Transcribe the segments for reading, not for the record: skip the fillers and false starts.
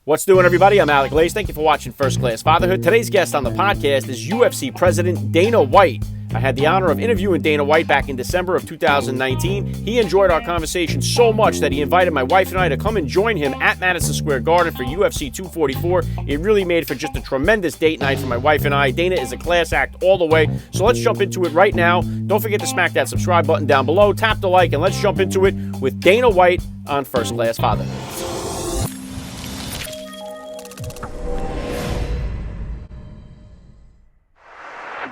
What's doing, everybody? I'm Alec. Thank you for watching First Class Fatherhood. Today's guest on the podcast is UFC President Dana White. I had the honor of interviewing Dana White back in December of 2019. He enjoyed our conversation so much that he invited my wife and I to come and join him at Madison Square Garden for UFC 244. It really made for just a tremendous date night for my wife and I. Dana is a class act all the way, so let's jump into it right now. Don't forget to smack that subscribe button down below, tap the like, and let's jump into it with Dana White on First Class Fatherhood.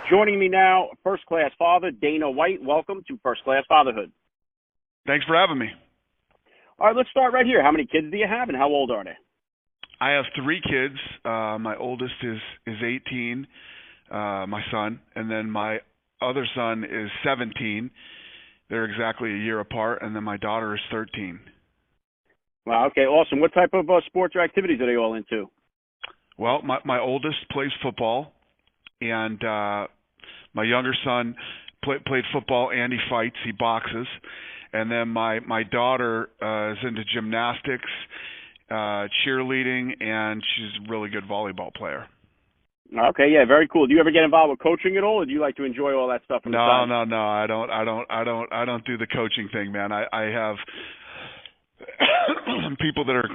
Joining me now, First Class Father Dana White. Welcome to First Class Fatherhood. Thanks for having me. All right, let's start right here. How many kids do you have, and how old are they? I have 3 kids. My oldest is 18, my son, and then my other son is 17. They're exactly a year apart, and then my daughter is 13. Wow, okay, awesome. What type of sports or activities are they all into? Well, my oldest plays football, and my younger son played football and he fights, he boxes. And then my daughter is into gymnastics, cheerleading, and she's a really good volleyball player. Okay, yeah, very cool. Do you ever get involved with coaching at all, or do you like to enjoy all that stuff? No. I don't do the coaching thing, man. I have people that are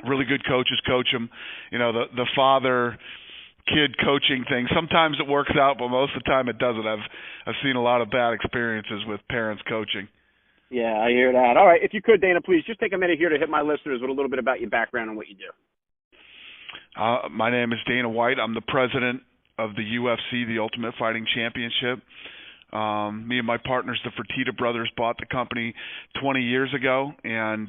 really good coaches coach them. You know, the father kid coaching thing. Sometimes it works out, but most of the time it doesn't. I've seen a lot of bad experiences with parents coaching. Yeah, I hear that. All right, if you could, Dana, please just take a minute here to hit my listeners with a little bit about your background and what you do. My name is Dana White. I'm the president of the UFC, the Ultimate Fighting Championship. Me and my partners, the Fertitta brothers, bought the company 20 years ago, and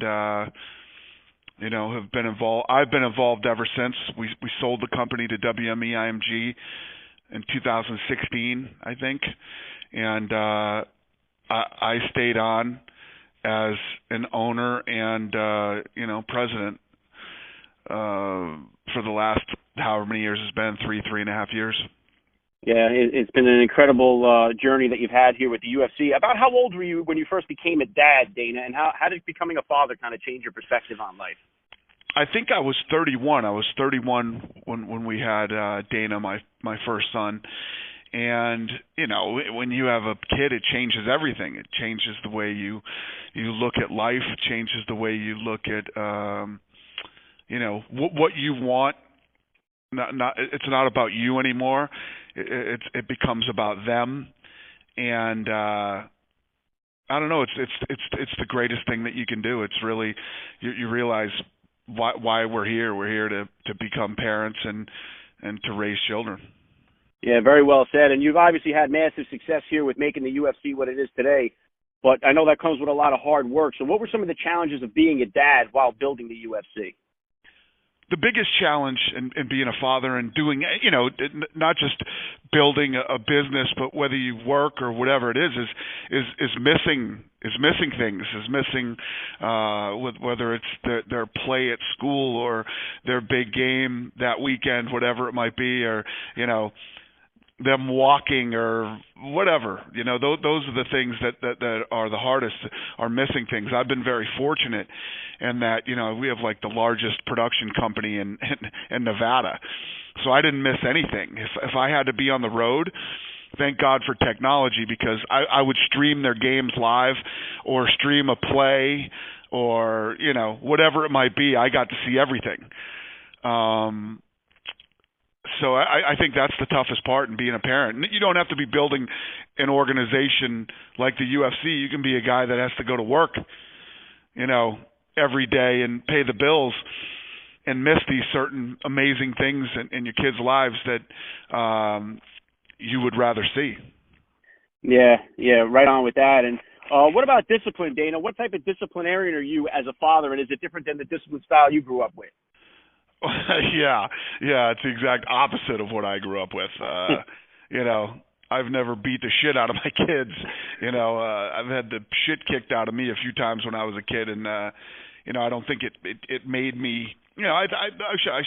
have been involved. I've been involved ever since. We sold the company to WME IMG in 2016, I think, and I stayed on as an owner and president for the last however many years it's been, 3.5 years. Yeah, it's been an incredible journey that you've had here with the UFC. About how old were you when you first became a dad, Dana, and how did becoming a father kind of change your perspective on life? I think I was 31. I was 31 when we had Dana, my first son. And, when you have a kid, it changes everything. It changes the way you look at life. It changes the way you look at, what you want. It's not about you anymore. It becomes about them. And I don't know. It's the greatest thing that you can do. It's really you realize why we're here. We're here to become parents and to raise children. Yeah, very well said. And you've obviously had massive success here with making the UFC what it is today. But I know that comes with a lot of hard work. So what were some of the challenges of being a dad while building the UFC? The biggest challenge in being a father and doing, not just building a business, but whether you work or whatever it is missing things, whether it's their play at school or their big game that weekend, whatever it might be, or, them walking or whatever, those are the things that are the hardest, are missing things. I've been very fortunate in that, we have like the largest production company in Nevada. So I didn't miss anything. If I had to be on the road, thank God for technology, because I would stream their games live or stream a play or, whatever it might be. I got to see everything. So I think that's the toughest part in being a parent. You don't have to be building an organization like the UFC. You can be a guy that has to go to work, every day and pay the bills and miss these certain amazing things in your kids' lives that you would rather see. Yeah, right on with that. And what about discipline, Dana? What type of disciplinarian are you as a father, and is it different than the discipline style you grew up with? Yeah, it's the exact opposite of what I grew up with. I've never beat the shit out of my kids. I've had the shit kicked out of me a few times when I was a kid, and I don't think it made me. I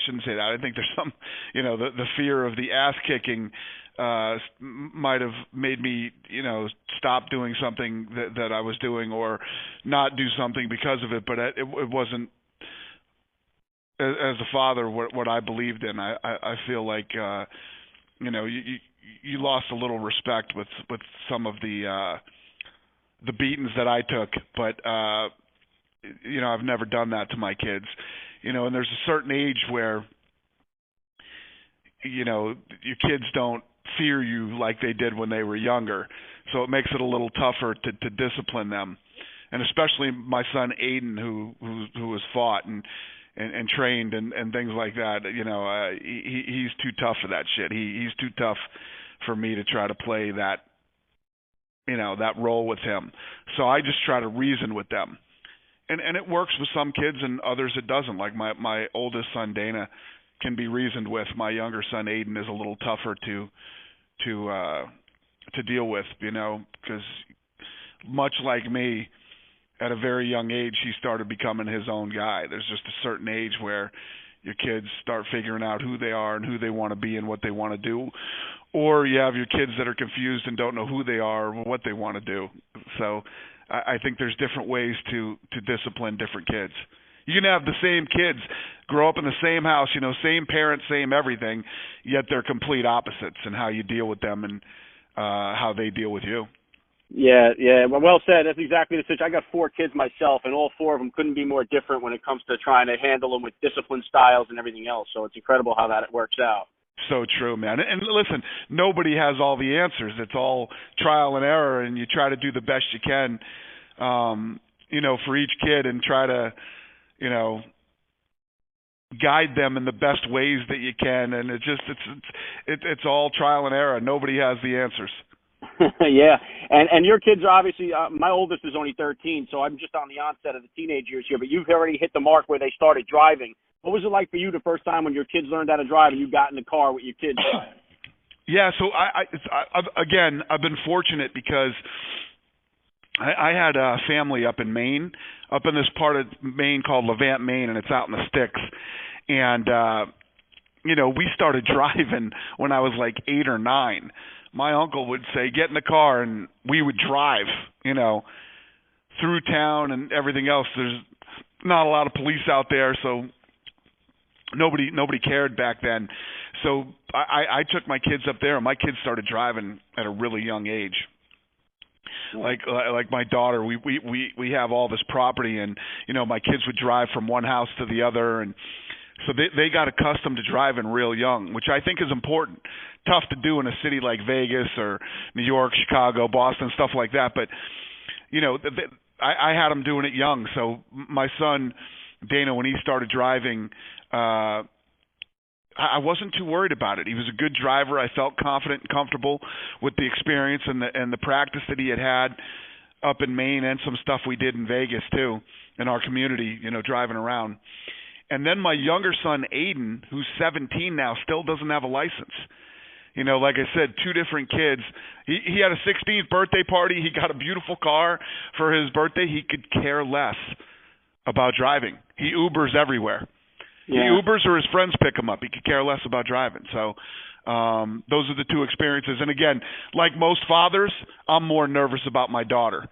shouldn't say that. I think there's some, the fear of the ass kicking might have made me, stop doing something that I was doing or not do something because of it. But it wasn't as a father, what I believed in. I feel like you lost a little respect with some of the beatings that I took, but I've never done that to my kids. And there's a certain age where your kids don't fear you like they did when they were younger, so it makes it a little tougher to discipline them. And especially my son Aiden, who has fought and trained and things like that. He's too tough for that shit. He's too tough for me to try to play that that role with him. So I just try to reason with them, and it works with some kids and others it doesn't. Like my oldest son Dana can be reasoned with. My younger son Aiden is a little tougher to deal with, because much like me, at a very young age, he started becoming his own guy. There's just a certain age where your kids start figuring out who they are and who they want to be and what they want to do. Or you have your kids that are confused and don't know who they are or what they want to do. So I think there's different ways to discipline different kids. You can have the same kids grow up in the same house, same parents, same everything, yet they're complete opposites in how you deal with them and how they deal with you. Yeah. Well said. That's exactly the situation. I got 4 kids myself, and all 4 of them couldn't be more different when it comes to trying to handle them with discipline styles and everything else. So it's incredible how that works out. So true, man. And listen, nobody has all the answers. It's all trial and error, and you try to do the best you can, for each kid, and try to, guide them in the best ways that you can. And it's all trial and error. Nobody has the answers. Yeah, and your kids are obviously, my oldest is only 13, so I'm just on the onset of the teenage years here, but you've already hit the mark where they started driving. What was it like for you the first time when your kids learned how to drive and you got in the car with your kids? Yeah, so I've been fortunate because I had a family up in Maine, up in this part of Maine called Levant, Maine, and it's out in the sticks. And, we started driving when I was like 8 or 9. My uncle would say, get in the car, and we would drive, through town and everything else. There's not a lot of police out there, so nobody cared back then. So I took my kids up there, and my kids started driving at a really young age. Like my daughter, we have all this property, and my kids would drive from one house to the other, and so they got accustomed to driving real young, which I think is important. Tough to do in a city like Vegas or New York, Chicago, Boston, stuff like that. But, I had them doing it young. So my son, Dana, when he started driving, I wasn't too worried about it. He was a good driver. I felt confident and comfortable with the experience and the practice that he had up in Maine, and some stuff we did in Vegas, too, in our community, driving around. And then my younger son, Aiden, who's 17 now, still doesn't have a license. Like I said, 2 different kids. He had a 16th birthday party. He got a beautiful car for his birthday. He could care less about driving. He Ubers everywhere. Yeah. He Ubers or his friends pick him up. He could care less about driving. So those are the 2 experiences. And again, like most fathers, I'm more nervous about my daughter.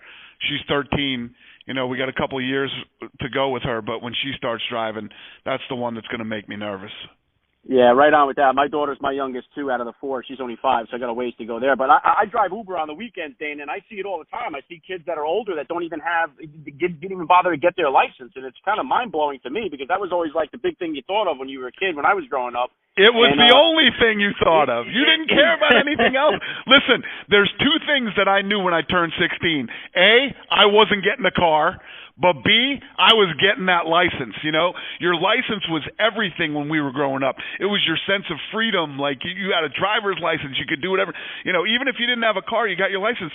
She's 13. We got a couple of years to go with her, but when she starts driving, that's the one that's going to make me nervous. Yeah, right on with that. My daughter's my youngest, too, out of the 4. She's only 5, so I got a ways to go there. But I drive Uber on the weekends, Dane, and I see it all the time. I see kids that are older that don't even didn't even bother to get their license, and it's kind of mind-blowing to me because that was always like the big thing you thought of when you were a kid when I was growing up. It was the only thing you thought of. You didn't care about anything else. Listen, there's 2 things that I knew when I turned 16. A, I wasn't getting a car. But B, I was getting that license, Your license was everything when we were growing up. It was your sense of freedom. Like, you had a driver's license. You could do whatever. Even if you didn't have a car, you got your license.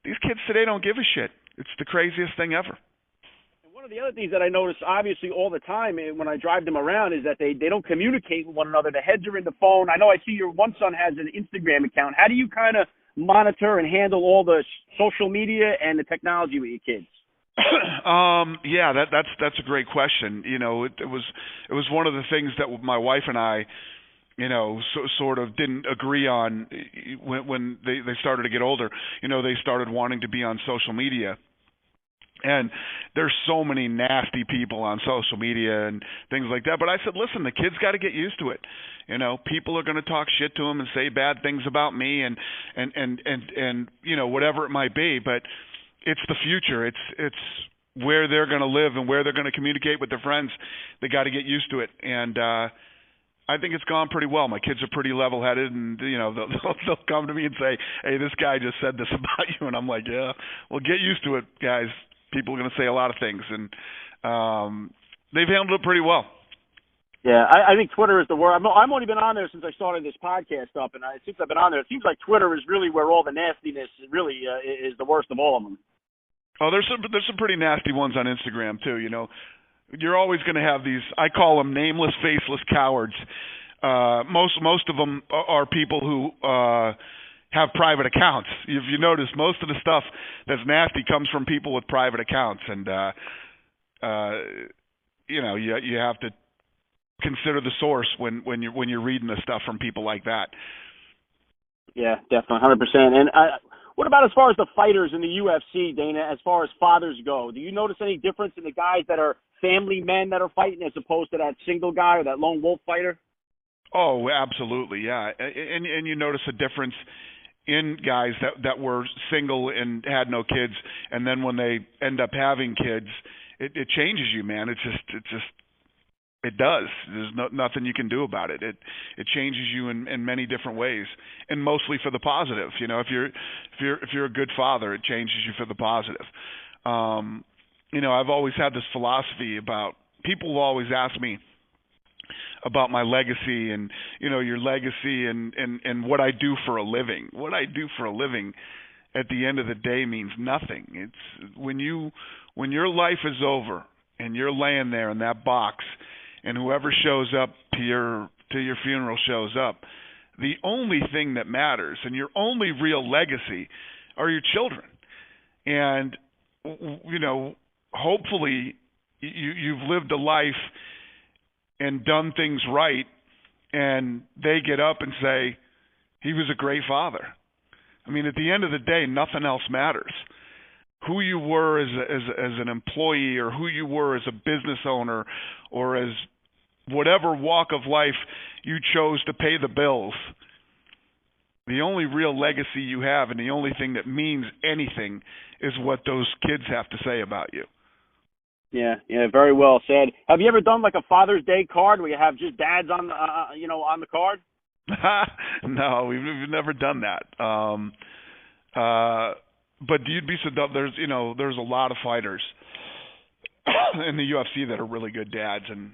These kids today don't give a shit. It's the craziest thing ever. One of the other things that I notice, obviously, all the time when I drive them around is that they don't communicate with one another. The heads are in the phone. I know I see your one son has an Instagram account. How do you kind of monitor and handle all the social media and the technology with your kids? Yeah, that's a great question. It was one of the things that my wife and I, sort of didn't agree on when they started to get older. They started wanting to be on social media. And there's so many nasty people on social media and things like that. But I said, listen, the kid's got to get used to it. You know, people are going to talk shit to him and say bad things about me and you know, whatever it might be. But it's the future. It's where they're going to live and where they're going to communicate with their friends. They got to get used to it. And I think it's gone pretty well. My kids are pretty level-headed, and you know they'll come to me and say, "Hey, this guy just said this about you," and I'm like, "Yeah, well, get used to it, guys. People are going to say a lot of things," and they've handled it pretty well. Yeah, I think Twitter is the word. I've only been on there since I started this podcast up, and since I've been on there, it seems like Twitter is really where all the nastiness really is the worst of all of them. Oh, there's some pretty nasty ones on Instagram too. You know, you're always going to have these. I call them nameless, faceless cowards. Most of them are people who have private accounts. If you notice, most of the stuff that's nasty comes from people with private accounts, and you know, you have to consider the source when you're reading the stuff from people like that. Yeah, definitely, 100%. And what about as far as the fighters in the UFC, Dana? As far as fathers go, do you notice any difference in the guys that are family men that are fighting as opposed to that single guy or that lone wolf fighter? Oh, absolutely, yeah. And you notice a difference in guys that were single and had no kids, and then when they end up having kids, it changes you, man. It does. There's nothing you can do about it. It changes you in many different ways, and mostly for the positive. You know, if you're a good father, it changes you for the positive. You know, I've always had this philosophy about people will always ask me about my legacy and, you know, your legacy and what I do for a living. What I do for a living at the end of the day means nothing. It's when your life is over and you're laying there in that box and whoever shows up to your funeral shows up, the only thing that matters and your only real legacy are your children. And, you know, hopefully you've lived a life and done things right, and they get up and say, he was a great father. I mean, at the end of the day, nothing else matters. Who you were as an employee or who you were as a business owner or as whatever walk of life you chose to pay the bills, the only real legacy you have and the only thing that means anything is what those kids have to say about you. Yeah, very well said. Have you ever done like a Father's Day card where you have just dads on the, on the card? No, we've never done that. But you'd be there's a lot of fighters in the UFC that are really good dads, and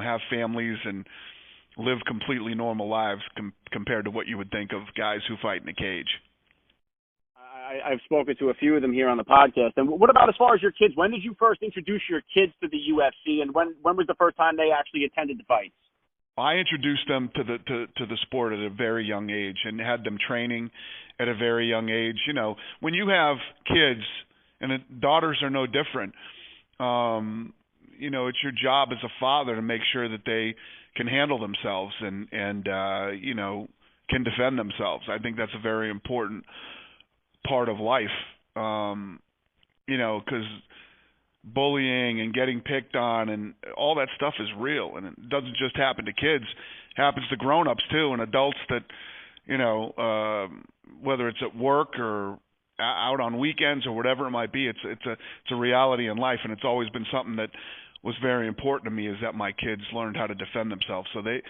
have families and live completely normal lives compared to what you would think of guys who fight in a cage. I've spoken to a few of them here on the podcast. And what about as far as your kids? When did you first introduce your kids to the UFC, and when was the first time they actually attended the fights? I introduced them to the sport at a very young age and had them training at a very young age. You know, when you have kids, and daughters are no different, it's your job as a father to make sure that they can handle themselves and can defend themselves. I think that's a very important part of life, because bullying and getting picked on and all that stuff is real, and it doesn't just happen to kids, it happens to grown-ups too, and adults that, whether it's at work or out on weekends or whatever it might be, it's a reality in life, and it's always been something that was very important to me, is that my kids learned how to defend themselves. So they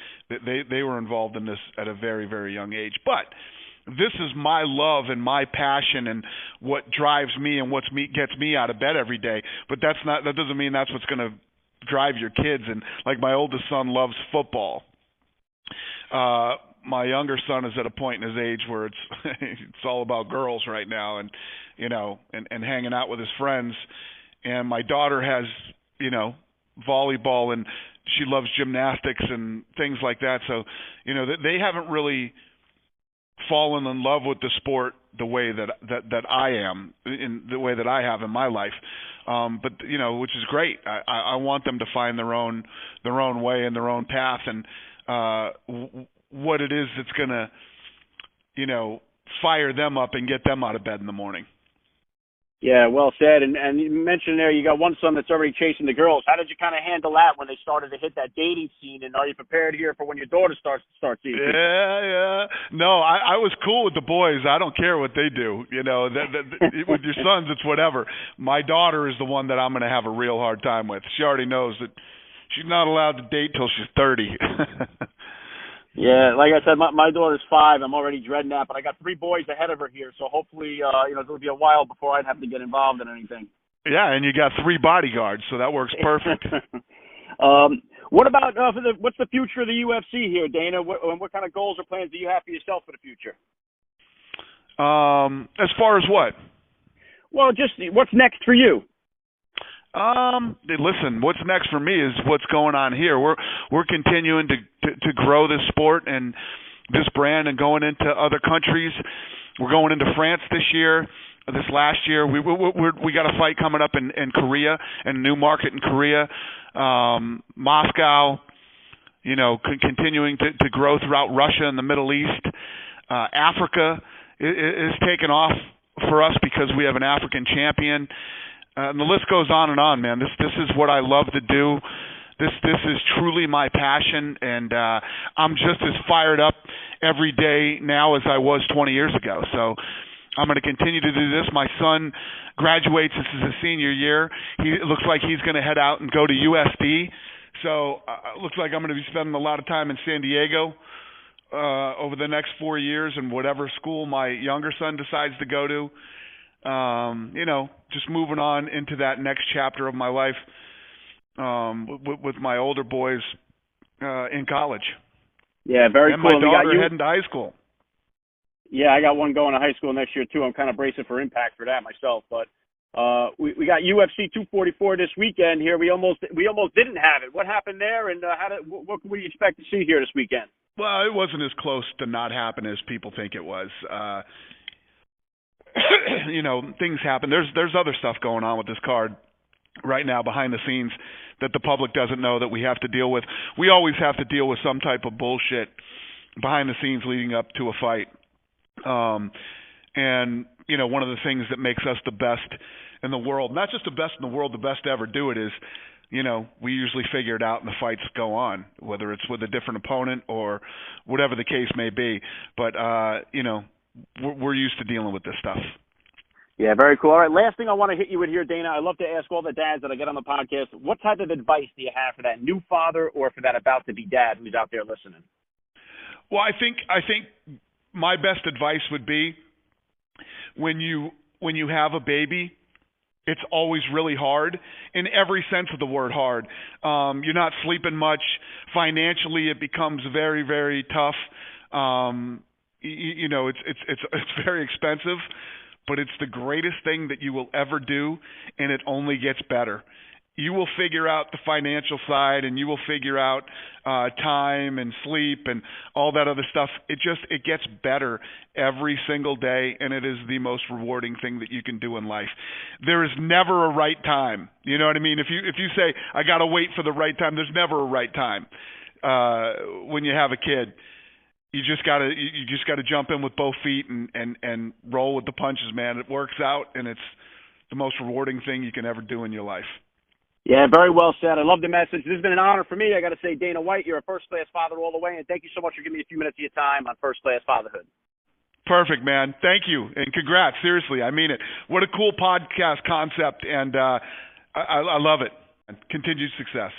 were involved in this at a very, very young age. But this is my love and my passion and what drives me and gets me out of bed every day. But that doesn't mean that's what's going to drive your kids. And like my oldest son loves football. My younger son is at a point in his age where it's all about girls right now, and and hanging out with his friends. And my daughter has volleyball, and she loves gymnastics and things like that. So they haven't really fallen in love with the sport the way that I am, in the way that I have in my life, but which is great. I want them to find their own way and their own path, and what it is that's gonna fire them up and get them out of bed in the morning. Yeah, well said. And you mentioned there you got one son that's already chasing the girls. How did you kind of handle that when they started to hit that dating scene? And are you prepared here for when your daughter starts seeing people? Yeah. No, I was cool with the boys. I don't care what they do. You know, with your sons, it's whatever. My daughter is the one that I'm going to have a real hard time with. She already knows that she's not allowed to date till she's 30. Yeah, like I said, my daughter's 5. I'm already dreading that, but I got 3 boys ahead of her here, so hopefully, it'll be a while before I'd have to get involved in anything. Yeah, and you got 3 bodyguards, so that works perfect. What about what's the future of the UFC here, Dana? What kind of goals or plans do you have for yourself for the future? As far as what? Well, just what's next for you? Listen, what's next for me is what's going on here. We're continuing to grow this sport and this brand and going into other countries. We're going into France this year. This last year, we got a fight coming up in Korea, and a new market in Korea, Moscow. You know, continuing to grow throughout Russia and the Middle East. Africa is taken off for us because we have an African champion. And the list goes on and on, man. This is what I love to do. This is truly my passion, and I'm just as fired up every day now as I was 20 years ago. So I'm going to continue to do this. My son graduates. This is his senior year. It looks like he's going to head out and go to USD. So it looks like I'm going to be spending a lot of time in San Diego over the next 4 years, and whatever school my younger son decides to go to. You know, just moving on into that next chapter of my life with my older boys in college. Yeah, very and cool. And my daughter heading to high school. Yeah, I got one going to high school next year too. I'm kind of bracing for impact for that myself. But we got UFC 244 this weekend here. We almost didn't have it. What happened there, and what can we expect to see here this weekend? Well, it wasn't as close to not happen as people think it was. You know, things happen. There's other stuff going on with this card right now behind the scenes that the public doesn't know that we have to deal with. We always have to deal with some type of bullshit behind the scenes leading up to a fight. And, you know, one of the things that makes us the best in the world, not just the best in the world, the best to ever do it is, you know, we usually figure it out and the fights go on, whether it's with a different opponent or whatever the case may be. But, you know, we're used to dealing with this stuff. Yeah, very cool. All right, last thing I want to hit you with here, Dana. I love to ask all the dads that I get on the podcast, what type of advice do you have for that new father or for that about-to-be dad who's out there listening? Well, I think my best advice would be when you have a baby, it's always really hard, in every sense of the word hard. You're not sleeping much. Financially, it becomes very, very tough. You know, it's very expensive, but it's the greatest thing that you will ever do, and it only gets better. You will figure out the financial side, and you will figure out time and sleep and all that other stuff. It gets better every single day, and it is the most rewarding thing that you can do in life. There is never a right time. You know what I mean? If you say I got to wait for the right time, there's never a right time when you have a kid. You just gotta jump in with both feet and roll with the punches, man. It works out, and it's the most rewarding thing you can ever do in your life. Yeah, very well said. I love the message. This has been an honor for me. I got to say, Dana White, you're a first-class father all the way, and thank you so much for giving me a few minutes of your time on First-Class Fatherhood. Perfect, man. Thank you, and congrats. Seriously, I mean it. What a cool podcast concept, and I love it. Continued success.